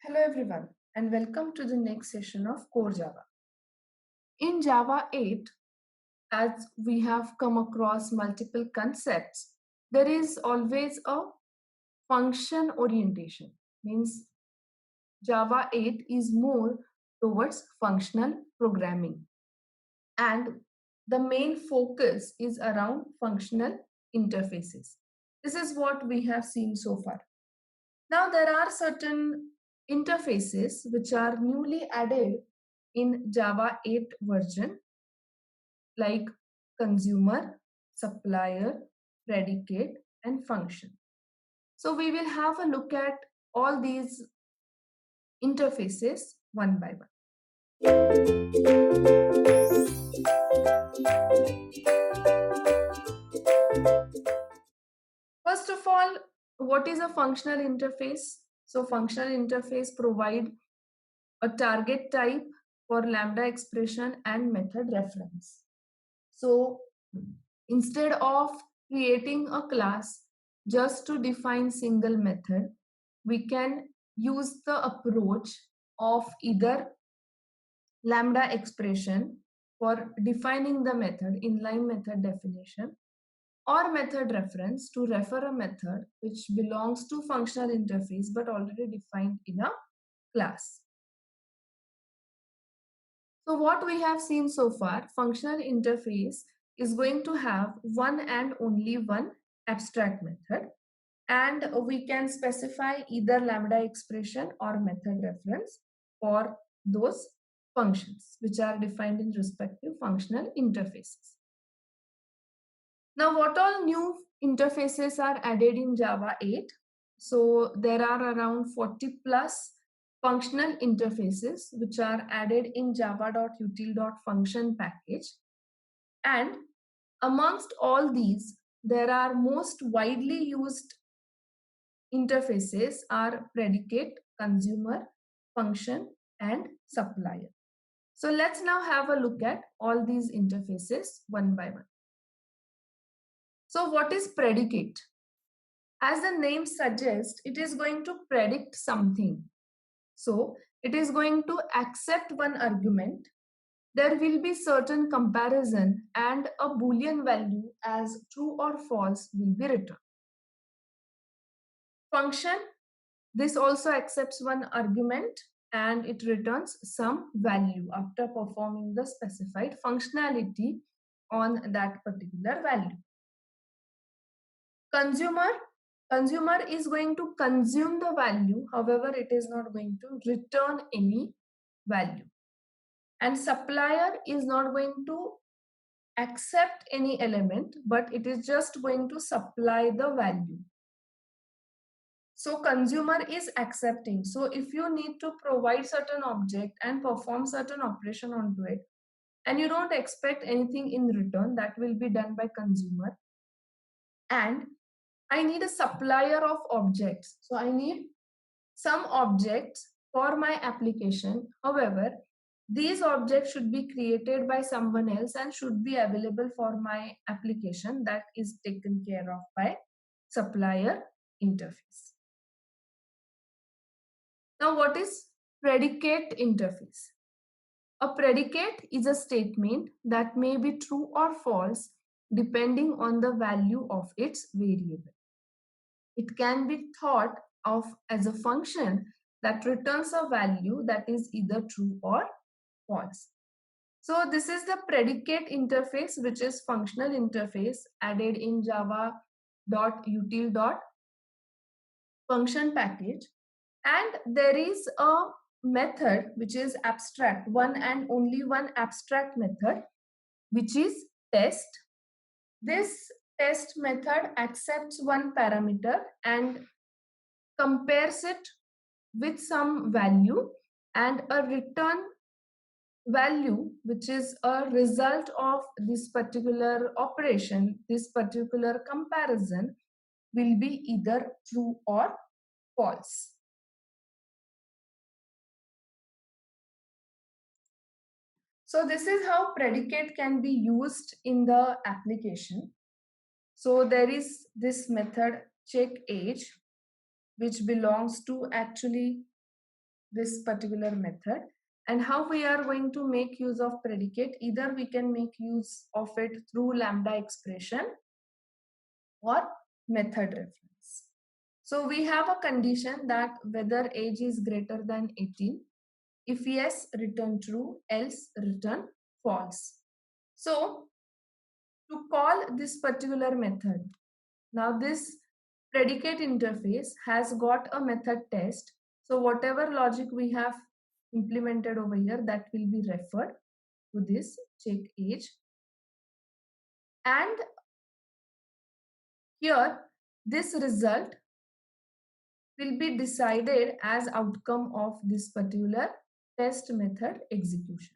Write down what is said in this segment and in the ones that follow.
Hello everyone and welcome to the next session of Core Java. In Java 8, as we have come across multiple concepts, there is always a function orientation. Means Java 8 is more towards functional programming and the main focus is around functional interfaces. This is what we have seen so far. Now there are certain interfaces which are newly added in Java 8 version like consumer, supplier, predicate and function. So we will have a look at all these interfaces one by one. First of all, what is a functional interface? So functional interface provide a target type for lambda expression and method reference. So instead of creating a class just to define single method, we can use the approach of either lambda expression for defining the method, inline method definition, or method reference to refer a method which belongs to functional interface but already defined in a class. So what we have seen so far, functional interface is going to have one and only one abstract method, and we can specify either lambda expression or method reference for those functions which are defined in respective functional interfaces. Now what all new interfaces are added in Java 8? So there are around 40 plus functional interfaces which are added in java.util.function package, and amongst all these there are most widely used interfaces are predicate, consumer, function and supplier. So let's now have a look at all these interfaces one by one. So what is predicate? As the name suggests, it is going to predict something. So it is going to accept one argument. There will be certain comparison and a Boolean value as true or false will be returned. Function, this also accepts one argument and it returns some value after performing the specified functionality on that particular value. Consumer is going to consume the value, however, it is not going to return any value. And supplier is not going to accept any element, but it is just going to supply the value. So consumer is accepting. So if you need to provide certain object and perform certain operation onto it, and you don't expect anything in return, that will be done by consumer. And I need a supplier of objects. So I need some objects for my application. However, these objects should be created by someone else and should be available for my application. That is taken care of by supplier interface. Now, what is predicate interface? A predicate is a statement that may be true or false depending on the value of its variable. It can be thought of as a function that returns a value that is either true or false. So this is the predicate interface, which is functional interface added in java.util.function package. And there is a method which is abstract, one and only one abstract method, which is test. This test method accepts one parameter and compares it with some value, and a return value which is a result of this particular operation, this particular comparison, will be either true or false. So this is how predicate can be used in the application. So there is this method check age, which belongs to actually this particular method. And how we are going to make use of predicate? Either we can make use of it through lambda expression or method reference. So we have a condition that whether age is greater than 18. If yes, return true, else return false. So to call this particular method, now this predicate interface has got a method test. So whatever logic we have implemented over here, that will be referred to this check age. And here this result will be decided as outcome of this particular test method execution.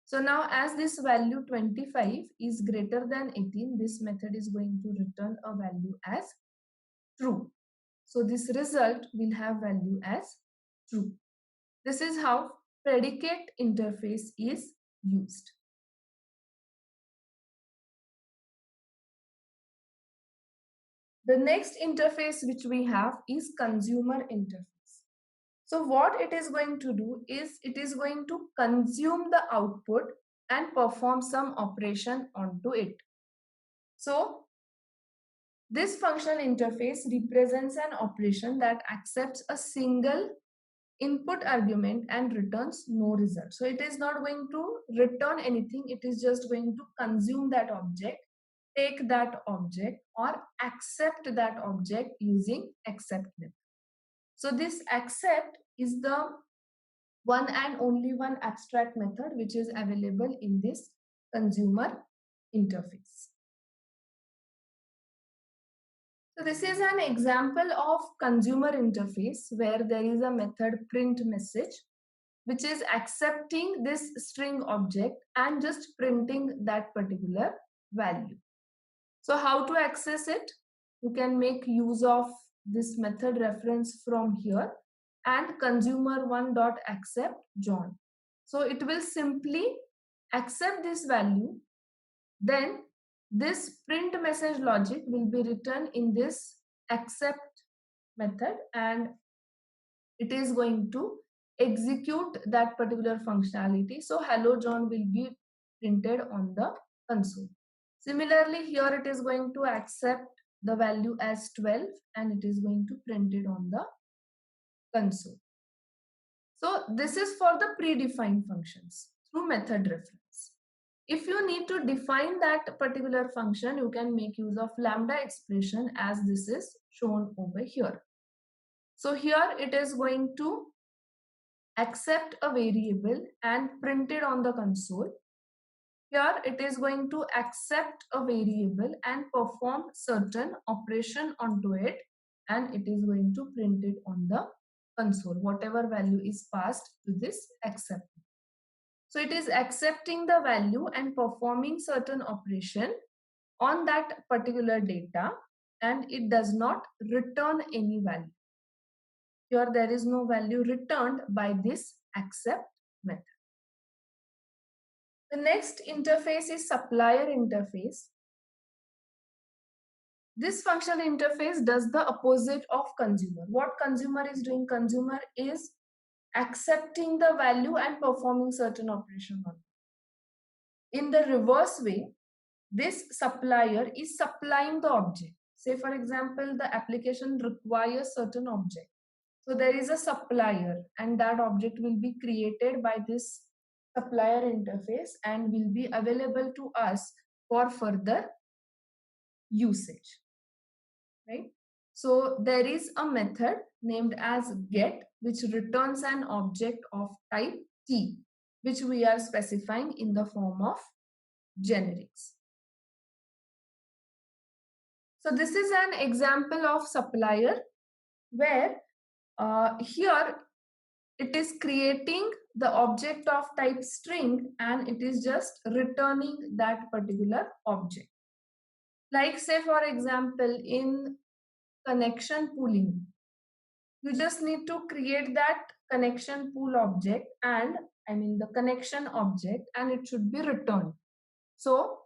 So now as this value 25 is greater than 18, this method is going to return a value as true. So this result will have value as true. This is how predicate interface is used. The next interface which we have is consumer interface. So what it is going to do is it is going to consume the output and perform some operation onto it. So this functional interface represents an operation that accepts a single input argument and returns no result. So it is not going to return anything. It is just going to consume that object, take that object, or accept that object using accept method. So this accept is the one and only one abstract method which is available in this consumer interface. So this is an example of consumer interface where there is a method print message which is accepting this string object and just printing that particular value. So how to access it? You can make use of this method reference from here and consumer1.accept John. So it will simply accept this value, then this print message logic will be written in this accept method and it is going to execute that particular functionality. So hello John will be printed on the console. Similarly, here it is going to accept the value as 12 and it is going to print it on the console. So this is for the predefined functions through method reference. If you need to define that particular function, you can make use of lambda expression as this is shown over here. So here it is going to accept a variable and print it on the console. Here it is going to accept a variable and perform certain operation onto it and it is going to print it on the console, whatever value is passed to this accept. So it is accepting the value and performing certain operation on that particular data and it does not return any value. Here there is no value returned by this accept method. The next interface is supplier interface. This functional interface does the opposite of consumer. What consumer is doing? Consumer is accepting the value and performing certain operation on it. In the reverse way, this supplier is supplying the object. Say for example, the application requires certain object. So there is a supplier and that object will be created by this supplier interface and will be available to us for further usage, right? So there is a method named as get which returns an object of type T which we are specifying in the form of generics. So this is an example of supplier where here it is creating the object of type string and it is just returning that particular object. Like say for example in connection pooling, you just need to create that connection pool object and the connection object and it should be returned. So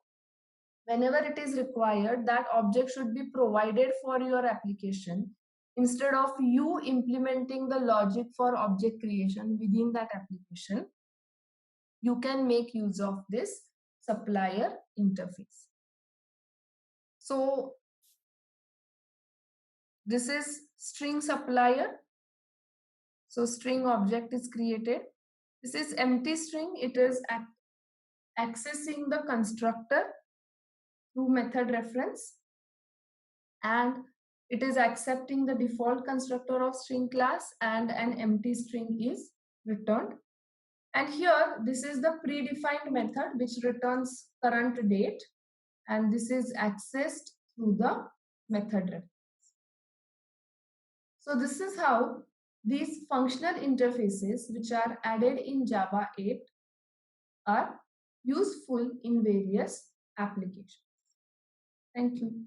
whenever it is required, that object should be provided for your application instead of you implementing the logic for object creation within that application, you can make use of this supplier interface. So this is string supplier. So string object is created. This is empty string. It is accessing the constructor through method reference, and it is accepting the default constructor of string class, and an empty string is returned. And here this is the predefined method which returns current date, and this is accessed through the method reference. So this is how these functional interfaces which are added in Java 8 are useful in various applications. Thank you.